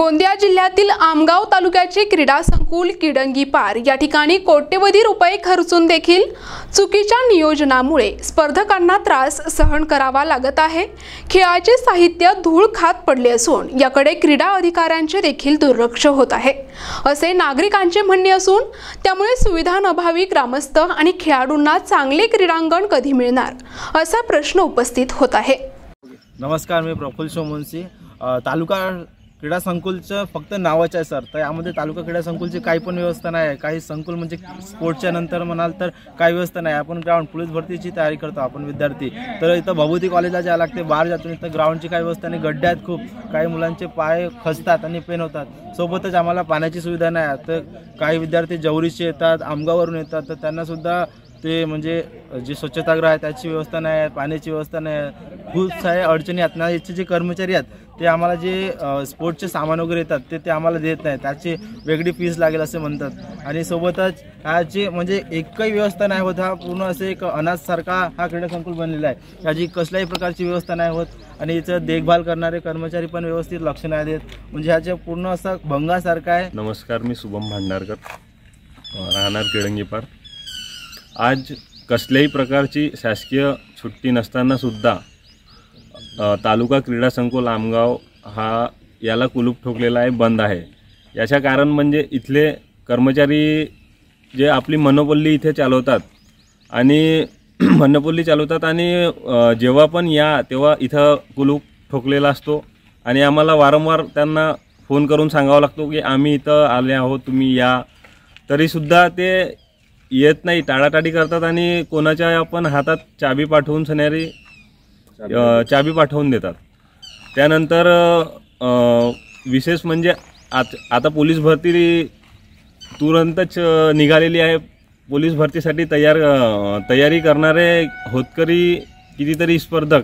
गोंदिया जिल्ह्यातील आमगाव तालुक्याचे क्रीडा संकुल किडंगी पार या ठिकाणी कोट्यवधी रुपये खर्चून देखील चुकीच्या नियोजनामुळे स्पर्धकांना त्रास सहन करावा लागत आहे। खेळाचे साहित्य धूळ खात पडले असून याकडे क्रीडा अधिकाऱ्यांचे देखील दुर्लक्ष होत आहे असे नागरिकांचे म्हणणे असून त्यामुळे सुविधांअभावी ग्रामस्थ आणि खेळाडूंना चांगले क्रीडांगण कधी मिळणार असा प्रश्न उपस्थित होत आहे। नमस्कार, मी प्रफुल्ल सोमवंशी। तालुका क्रीडा संकुलचं फक्त नावाचं आहे सर, तर यामध्ये तालुका क्रीडा संकुलची काही पण व्यवस्था नाही आहे। काही संकुल म्हणजे स्पोर्ट्सच्या नंतर म्हणाल तर काही व्यवस्था नाही। आपण ग्राउंड पोलीस भरतीची तयारी करतो आपण विद्यार्थी, तर इथं भभूती कॉलेजला जायला लागते, बाहेर जातो, इथं ग्राउंडची काही व्यवस्था नाही। गड्डे आहेत खूप, काही मुलांचे पाय खचतात आणि पेन होतात। सोबतच आम्हाला पाण्याची सुविधा नाही आहे, तर काही विद्यार्थी जवळीचे येतात, आमगावरून येतात, तर त्यांना सुद्धा ते म्हणजे जे स्वच्छतागृह आहे त्याची व्यवस्था नाही आहे, पाण्याची व्यवस्था नाही आहे। खूप साऱ्या अडचणी आहेत ना। याचे जे कर्मचारी आहेत ते आम्हाला जे स्पोर्ट्सचे सामान वगैरे येतात ते आम्हाला देत नाही, त्याची वेगळी फीस लागेल असे म्हणतात। आणि सोबतच ह्याची म्हणजे एकही व्यवस्था नाही होत। हा पूर्ण असे एक अनाथसारखा हा क्रीडा संकुल बनलेला आहे। याची कसल्याही प्रकारची व्यवस्था नाही होत आणि याचं देखभाल करणारे कर्मचारी पण व्यवस्थित लक्ष नाही देत, म्हणजे ह्याचे पूर्ण असा भंगासारखा आहे। नमस्कार, मी शुभम भांडारकर, राहणार किडंगी पार। आज कसल्याही प्रकारची शासकीय सुट्टी नसताना सुद्धा तालुका क्रीडा संकुल आमगाव हा याला कुलूप ठोकलेला आहे, बंद आहे। याचं कारण म्हणजे इथले कर्मचारी जे आपली मनोपल्ली इथे चालवतात आणि मनोपल्ली चालवतात आणि जेव्हा पण या तेव्हा इथं कुलूप ठोकलेला असतो आणि आम्हाला वारंवार त्यांना फोन करून सांगावं लागतो की आम्ही इथं आले आहोत, तुम्ही या, तरीसुद्धा ते येत नाही, टाळाटाळी करतात आणि कोणाच्या पण हातात चाबी पाठवून सणारी चाबी पाठवून देतात। त्यानंतर विशेष म्हणजे आता पोलीस भरती तुरंतच निघालेली आहे। पोलीस भरतीसाठी तयारी करणारे होतकरी कितीतरी स्पर्धक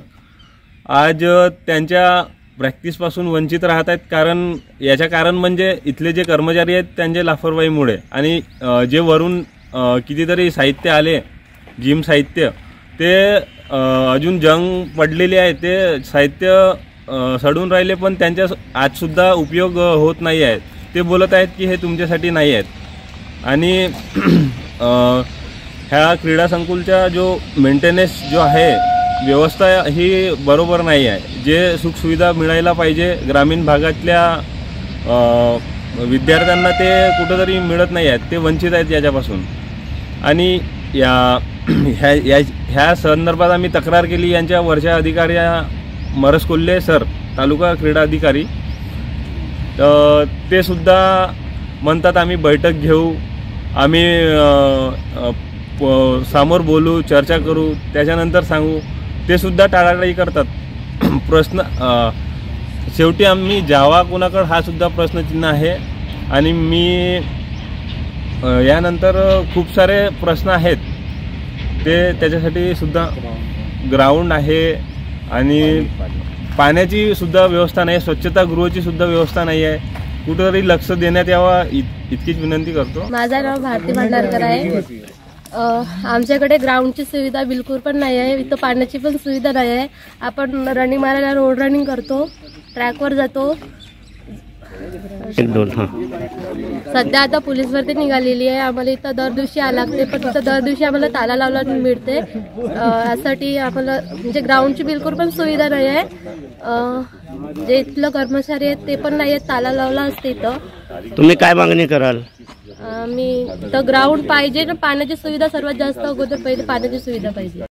आज त्यांच्या प्रॅक्टिसपासून वंचित राहत आहेत। याचं कारण म्हणजे इथले जे कर्मचारी आहेत त्यांच्या लापरवाहीमुळे आणि जे वरून कितीतरी साहित्य आले, जिम साहित्य, ते अजून जंग पडलेले आहे, ते साहित्य सडून राहिले पण त्यांच्या आजसुद्धा उपयोग होत नाही आहे। ते बोलत आहेत की हे तुमच्यासाठी नाही आहेत। आणि ह्या क्रीडा संकुलचा जो मेंटेनन्स जो आहे, व्यवस्था ही बरोबर नाही आहे। जे सुखसुविधा मिळायला पाहिजे ग्रामीण भागातल्या विद्यार्थ्यांना ते कुठंतरी मिळत नाही आहेत, ते वंचित आहेत याच्यापासून। आणि ह्या संदर्भात आम्ही तक्रार केली यांच्या वरच्या अधिकारी मरस कोल्हे सर, तालुका क्रीडा अधिकारी, ते सुद्धा म्हणतात आम्ही बैठक घेऊ, आम्ही समोर बोलू, चर्चा करू, त्याच्यानंतर सांगू, ते सुद्धा टाळाटाळी करतात। प्रश्न शेवटी आम्ही जावा कोणाकडे हा सुद्धा प्रश्नचिन्ह आहे। आणि मी यानंतर खूप सारे प्रश्न आहेत, ते त्याच्यासाठी सुद्धा ग्राउंड आहे आणि पाण्याची सुद्धा व्यवस्था नाही, स्वच्छतागृहाची सुद्धा व्यवस्था नाही आहे। कुठेतरी लक्ष देण्यात यावा इतकीच विनंती करतो। माझं नाव भारती भांडारकर आहे। आमच्याकडे ग्राउंडची सुविधा बिलकुल पण नाही आहे, इथं पाण्याची पण सुविधा नाही आहे। आपण रनिंग मारायला रोड रनिंग करतो, ट्रॅकवर जातो। सध्या आता पोलीस भरती निघालेली आहे, आम्हाला इथं दर दिवशी यावं लागते, पण इथं दर दिवशी आम्हाला ताला लावला मिळते। यासाठी आम्हाला म्हणजे ग्राउंडची बिलकुल पण सुविधा नाही आहे। जे इथलं कर्मचारी आहेत ते पण नाही आहेत, ताला लावला असते इथं। तुम्ही काय मागणी कराल? मी इथं ग्राउंड पाहिजे ना, पाण्याची सुविधा सर्वात जास्त अगोदर पहिले पाण्याची सुविधा पाहिजे।